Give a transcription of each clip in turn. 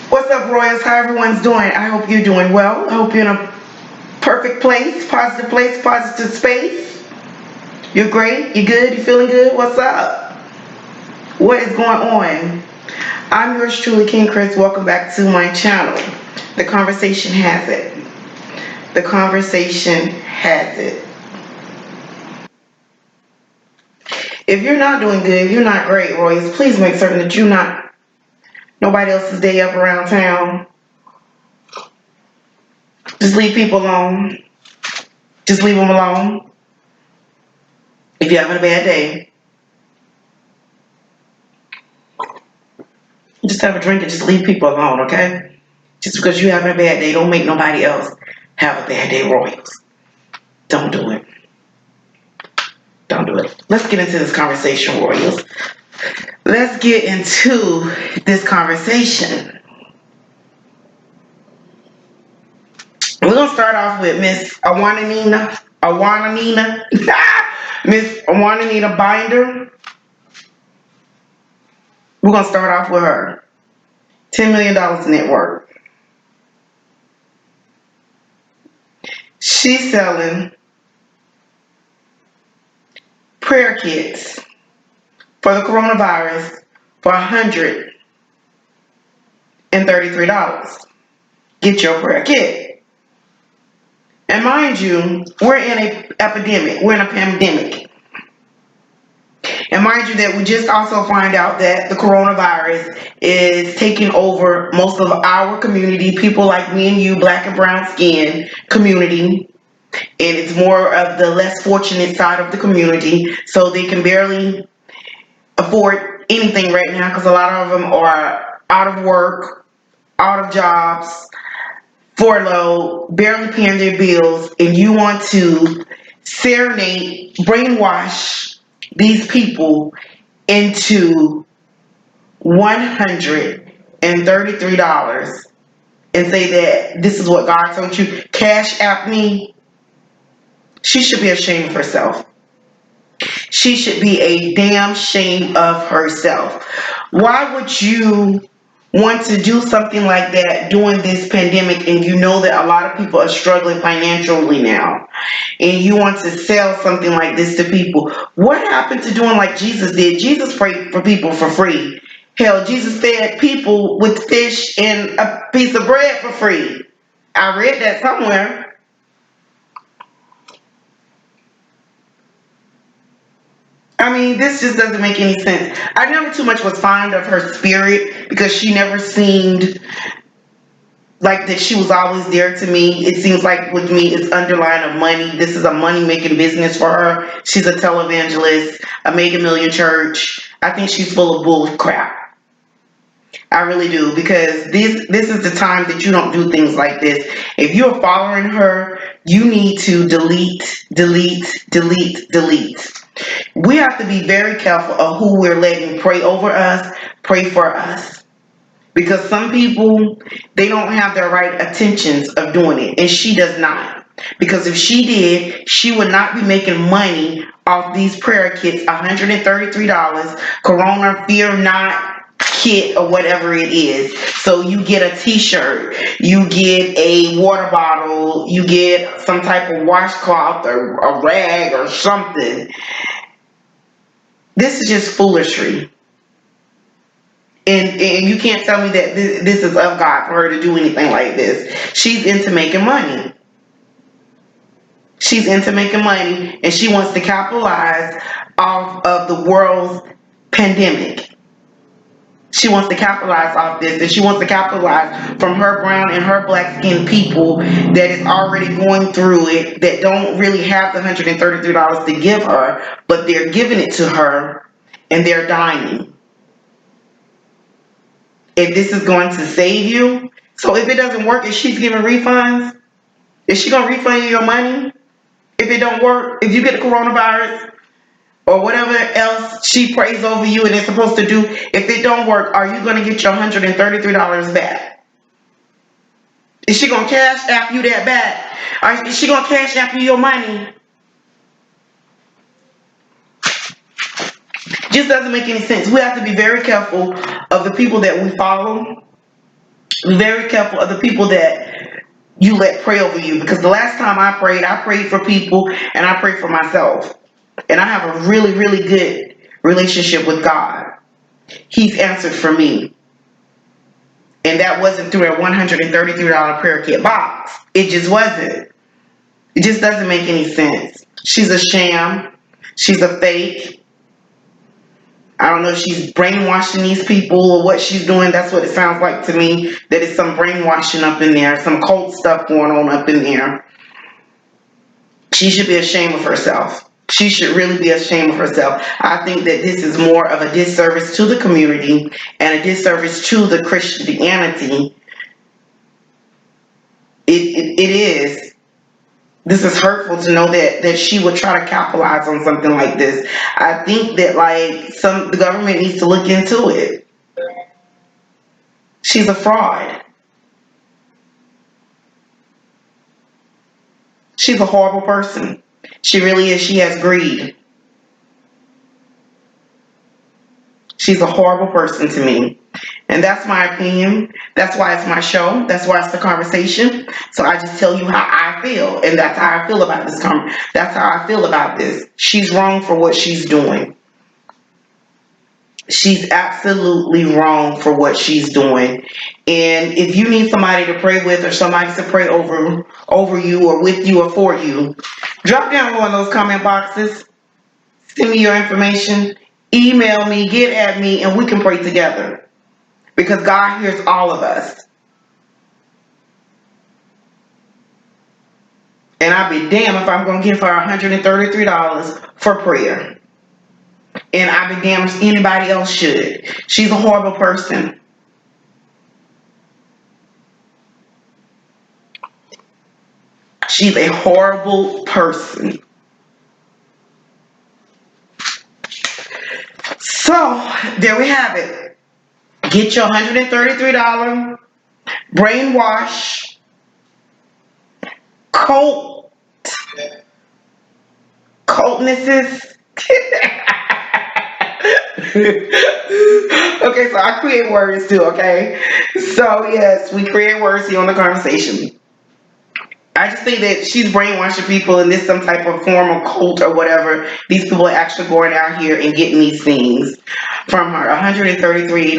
What's up, Royals? How everyone's doing? I hope you're doing well. I hope you're in a perfect place, positive space. You're great. You good? You feeling good? What's up? What is going on? I'm yours truly, King Chris. Welcome back to my channel. The conversation has it. The conversation has it. If you're not doing good, if you're not great, Royals, please make certain that you're not nobody else's day up around town. Just leave people alone. Just leave them alone. If you're having a bad day, just have a drink and just leave people alone, okay? Just because you're having a bad day, don't make nobody else have a bad day, Royals. Don't do it. Don't do it. Let's get into this conversation, Royals. Let's get into this conversation. We're going to start off with Miss Awananina, Miss Awananina Binder. We're going to start off with her. $10 million net worth. She's selling prayer kits for the coronavirus for $133. Get your prayer kit. And mind you, we're in an epidemic. We're in a pandemic. And mind you that we just also find out that the coronavirus is taking over most of our community, people like me and you, black and brown skin community. And it's more of the less fortunate side of the community. So they can barely afford anything right now because a lot of them are out of work, out of jobs, furloughed, barely paying their bills, and you want to serenade, brainwash these people into $133 and say that this is what God told you. Cash app me. She should be ashamed of herself. She should be a damn shame of herself. Why would you want to do something like that during this pandemic and you know that a lot of people are struggling financially now and you want to sell something like this to people? What happened to doing like Jesus did? Jesus prayed for people for free. Hell, Jesus fed people with fish and a piece of bread for free. I read that somewhere. I mean, this just doesn't make any sense. I never too much was fond of her spirit because she never seemed like that she was always there to me. It seems like with me, it's underlying of money. This is a money-making business for her. She's a televangelist, a mega million church. I think she's full of bull crap. I really do, because this is the time that you don't do things like this. If you're following her, you need to delete, delete, delete, delete. We have to be very careful of who we're letting pray over us, pray for us. Because some people, they don't have the right intentions of doing it, and she does not. Because if she did, she would not be making money off these prayer kits, $133, Corona Fear Not kit or whatever it is. So you get a t-shirt, you get a water bottle, you get some type of washcloth or a rag or something. This is just foolery. And you can't tell me that this is of God for her to do anything like this. She's into making money. She's into making money, and she wants to capitalize off of the world's pandemic. She wants to capitalize off this, and she wants to capitalize from her brown and her black skinned people that is already going through it, that don't really have the $133 to give her, but they're giving it to her, and they're dying. If this is going to save you. So if it doesn't work, if she's giving refunds, is she going to refund you your money? If it don't work, if you get the coronavirus or whatever else she prays over you and it's supposed to do, if it don't work, are you going to get your $133 back? Is she going to cash after you that back? Or is she going to cash after you your money? Just doesn't make any sense. We have to be very careful of the people that we follow. Be very careful of the people that you let pray over you, because the last time I prayed for people and I prayed for myself. And I have a really, really good relationship with God. He's answered for me. And that wasn't through a $133 prayer kit box. It just wasn't. It just doesn't make any sense. She's a sham. She's a fake. I don't know if she's brainwashing these people or what she's doing. That's what it sounds like to me. That it's some brainwashing up in there, some cult stuff going on up in there. She should be ashamed of herself. She should really be ashamed of herself. I think that this is more of a disservice to the community and a disservice to the Christianity. It is. This is hurtful to know that she would try to capitalize on something like this. I think that the government needs to look into it. She's a fraud. She's a horrible person. She really is. She has greed. She's a horrible person to me. And that's my opinion. That's why it's my show. That's why it's the conversation. So I just tell you how I feel. And that's how I feel about this. That's how I feel about this. She's wrong for what she's doing. She's absolutely wrong for what she's doing. And if you need somebody to pray with or somebody to pray over you or with you or for you, drop down one of those comment boxes. Send me your information. Email me, get at me, and we can pray together. Because God hears all of us. And I'll be damned if I'm going to give her $133 for prayer. And I'll be damned if anybody else should. She's a horrible person. She's a horrible person. So, there we have it. Get your $133 brainwash cultnesses. Okay, so I create words too, okay? So, yes, we create words here on the conversation. I just think that she's brainwashing people in this some type of form of cult or whatever. These people are actually going out here and getting these things from her. $133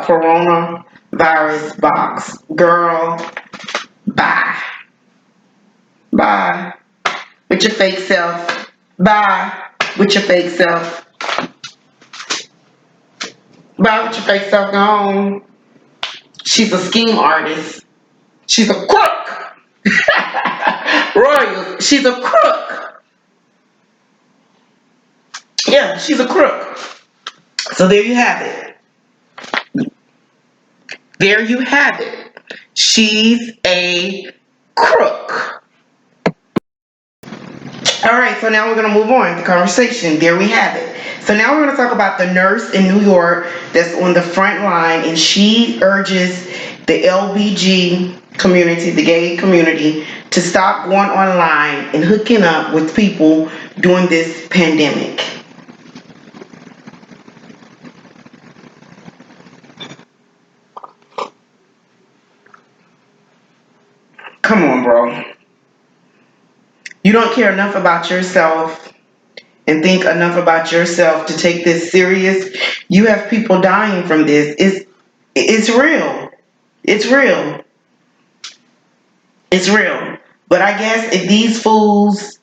coronavirus box. Girl, bye. Bye. With your fake self. Bye. With your fake self. Bye with your fake self. Go on. She's a scheme artist. She's a crook. Royal, she's a crook. Yeah, she's a crook. So there you have it. There you have it. She's a crook. All right, so now we're going to move on to the conversation. There we have it. So now we're going to talk about the nurse in New York that's on the front line, and she urges the LBG community, the gay community, to stop going online and hooking up with people during this pandemic. Come on, bro. You don't care enough about yourself and think enough about yourself to take this serious. You have people dying from this. It's real. It's real. It's real. But I guess if these fools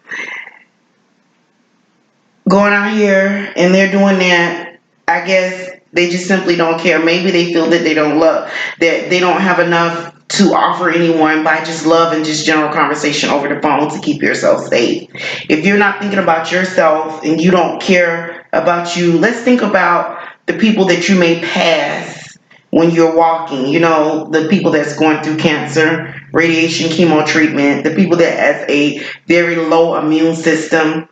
going out here and they're doing that, I guess they just simply don't care. Maybe they feel that they don't love, that they don't have enough to offer anyone by just love and just general conversation over the phone to keep yourself safe. If you're not thinking about yourself and you don't care about you, let's think about the people that you may pass when you're walking. You know, the people that's going through cancer, radiation, chemo treatment, the people that has a very low immune system,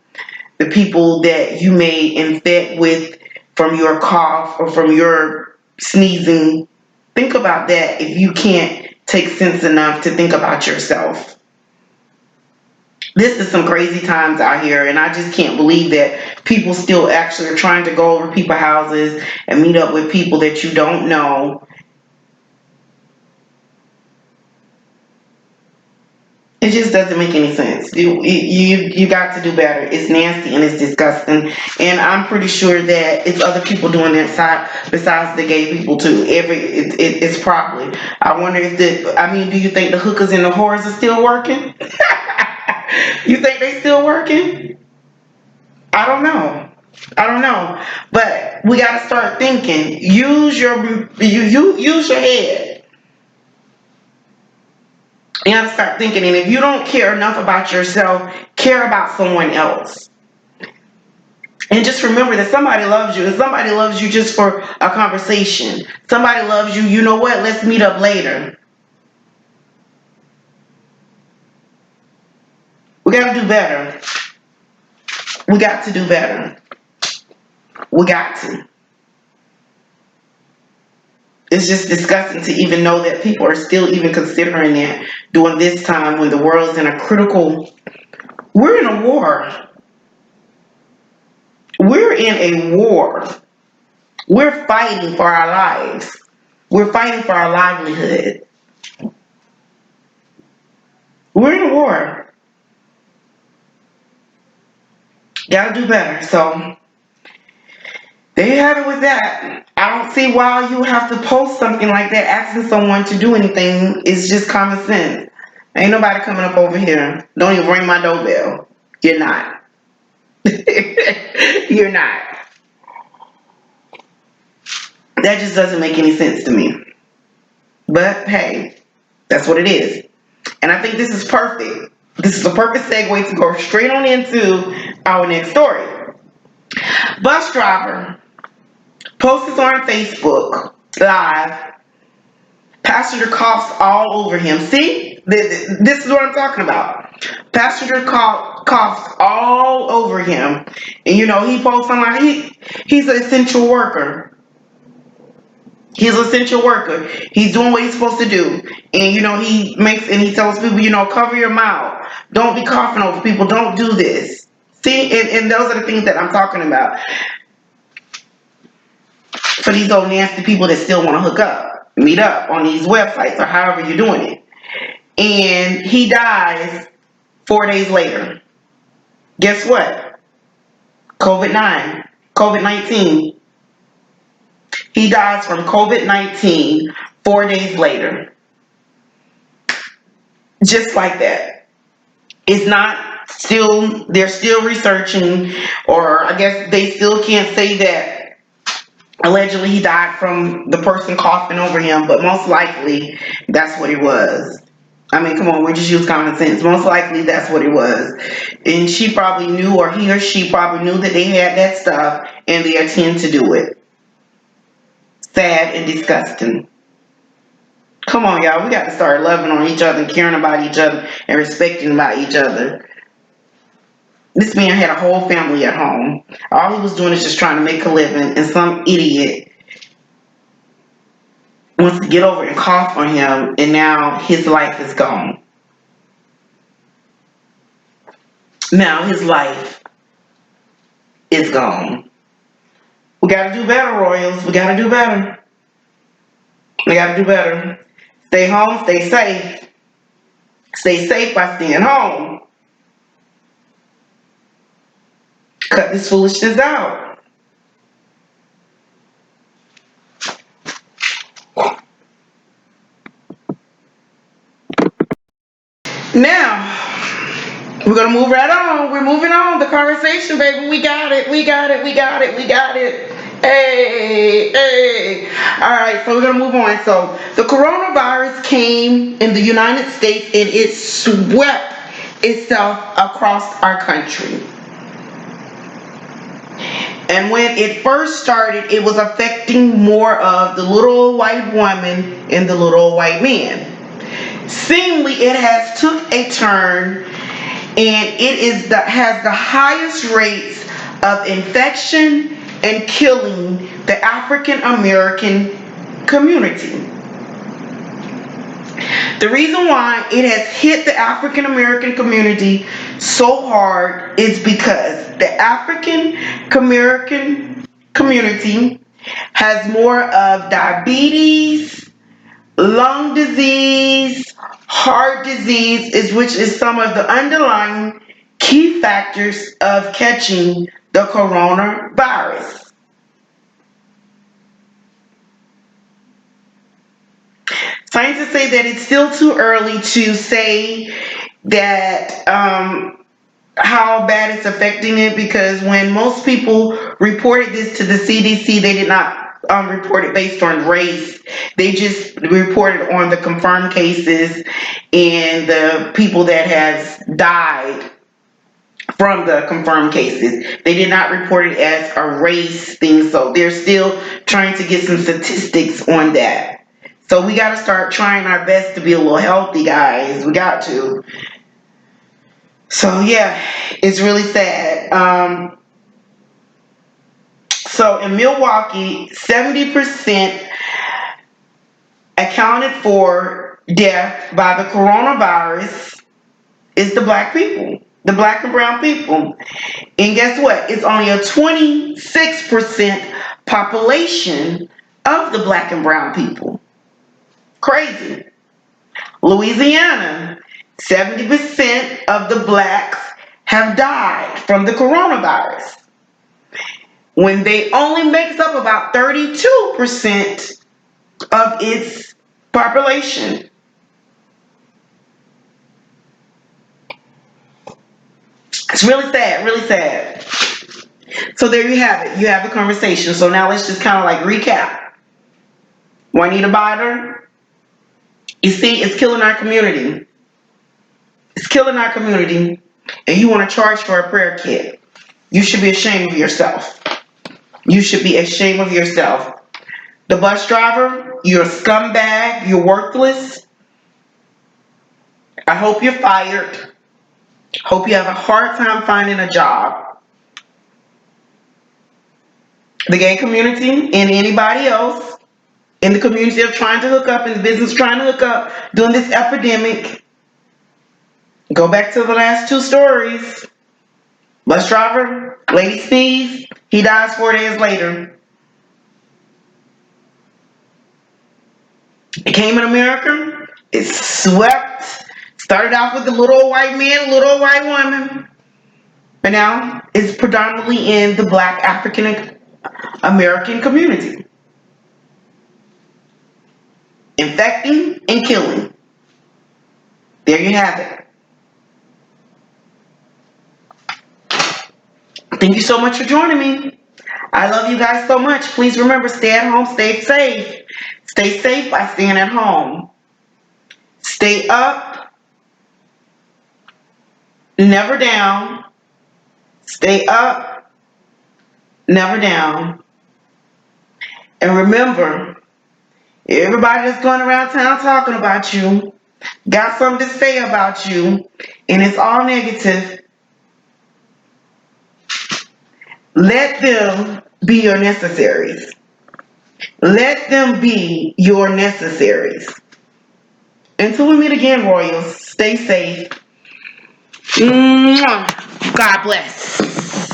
the people that you may infect with from your cough or from your sneezing. Think about that if you can't take sense enough to think about yourself. This is some crazy times out here, and I just can't believe that people still actually are trying to go over people's houses and meet up with people that you don't know It just doesn't make any sense. You got to do better. It's nasty and it's disgusting. And I'm pretty sure that it's other people doing that side besides the gay people too. It's probably. I wonder if do you think the hookers and the whores are still working? You think they still working? I don't know. I don't know. But we got to start thinking. Use your head. You got to start thinking. And if you don't care enough about yourself, care about someone else. And just remember that somebody loves you. And somebody loves you just for a conversation. Somebody loves you. You know what? Let's meet up later. We got to do better. We got to do better. We got to. It's just disgusting to even know that people are still even considering that during this time when the world's in a critical. We're in a war. We're in a war. We're fighting for our lives. We're fighting for our livelihood. We're in a war. Gotta do better. So there you have it with that. I don't see why you have to post something like that asking someone to do anything. It's just common sense. Ain't nobody coming up over here. Don't even ring my doorbell. You're not. You're not. That just doesn't make any sense to me. But hey, that's what it is. And I think this is perfect. This is a perfect segue to go straight on into our next story. Bus driver posts on Facebook Live. Passenger coughs all over him. See? This is what I'm talking about. Passenger coughs all over him. And he posts online. He's an essential worker. He's an essential worker. He's doing what he's supposed to do. And he tells people, cover your mouth. Don't be coughing over people. Don't do this. See? And those are the things that I'm talking about. For these old nasty people that still want to hook up, meet up on these websites or however you're doing it. And he dies 4 days later. Guess what? COVID-19. He dies from COVID-19 4 days later. Just like that. It's not still, they're still researching, or I guess they still can't say that allegedly he died from the person coughing over him, but most likely that's what it was. I mean, come on, we just use common sense. Most likely that's what it was. And she probably knew, or he or she probably knew that they had that stuff and they intend to do it. Sad and disgusting. Come on, y'all. We got to start loving on each other and caring about each other and respecting about each other. This man had a whole family at home. All he was doing is just trying to make a living, and some idiot wants to get over and cough on him, and now his life is gone. Now his life is gone. We got to do better, Royals. We got to do better. We got to do better. Stay home, stay safe. Stay safe by staying home. Cut this foolishness out. Now, we're going to move right on. We're moving on. The conversation, baby. We got it. We got it. We got it. We got it. Hey, hey. All right, so we're going to move on. So, the coronavirus came in the United States and it swept itself across our country. And when it first started, it was affecting more of the little old white woman and the little old white man. Seemingly, it has took a turn, and it has the highest rates of infection and killing the African American community. The reason why it has hit the African American community so hard is because the African American community has more of diabetes, lung disease, heart disease, is which is some of the underlying key factors of catching the coronavirus. Scientists say that it's still too early to say that how bad it's affecting it, because when most people reported this to the CDC, they did not report it based on race. They just reported on the confirmed cases and the people that has died from the confirmed cases. They did not report it as a race thing, so they're still trying to get some statistics on that. So we got to start trying our best to be a little healthy, guys. We got to. So yeah, it's really sad. So in Milwaukee, 70% accounted for death by the coronavirus is the black people, the black and brown people. And guess what? It's only a 26% population of the black and brown people. Crazy. Louisiana, 70% of the blacks have died from the coronavirus, when they only makes up about 32% of its population. It's really sad, really sad. So there you have it. You have the conversation. So now let's just kind of like recap. Juanita Bynum, you see, it's killing our community. It's killing our community. And you want to charge for a prayer kit. You should be ashamed of yourself. You should be ashamed of yourself. The bus driver, you're a scumbag. You're worthless. I hope you're fired. Hope you have a hard time finding a job. The gay community and anybody else in the community of trying to hook up, in the business trying to hook up during this epidemic. Go back to the last two stories. Bus driver, lady sneeze, he dies 4 days later. It came in America, it swept, started off with the little old white man, little old white woman, but now it's predominantly in the black African American community. Infecting and killing. There you have it. Thank you so much for joining me. I love you guys so much. Please remember, stay at home, stay safe. Stay safe by staying at home. Stay up, never down. Stay up, never down. And remember, everybody that's going around town talking about you got something to say about you, and it's all negative. Let them be your necessaries. Let them be your necessaries. Until we meet again, Royals, stay safe. Mwah. God bless.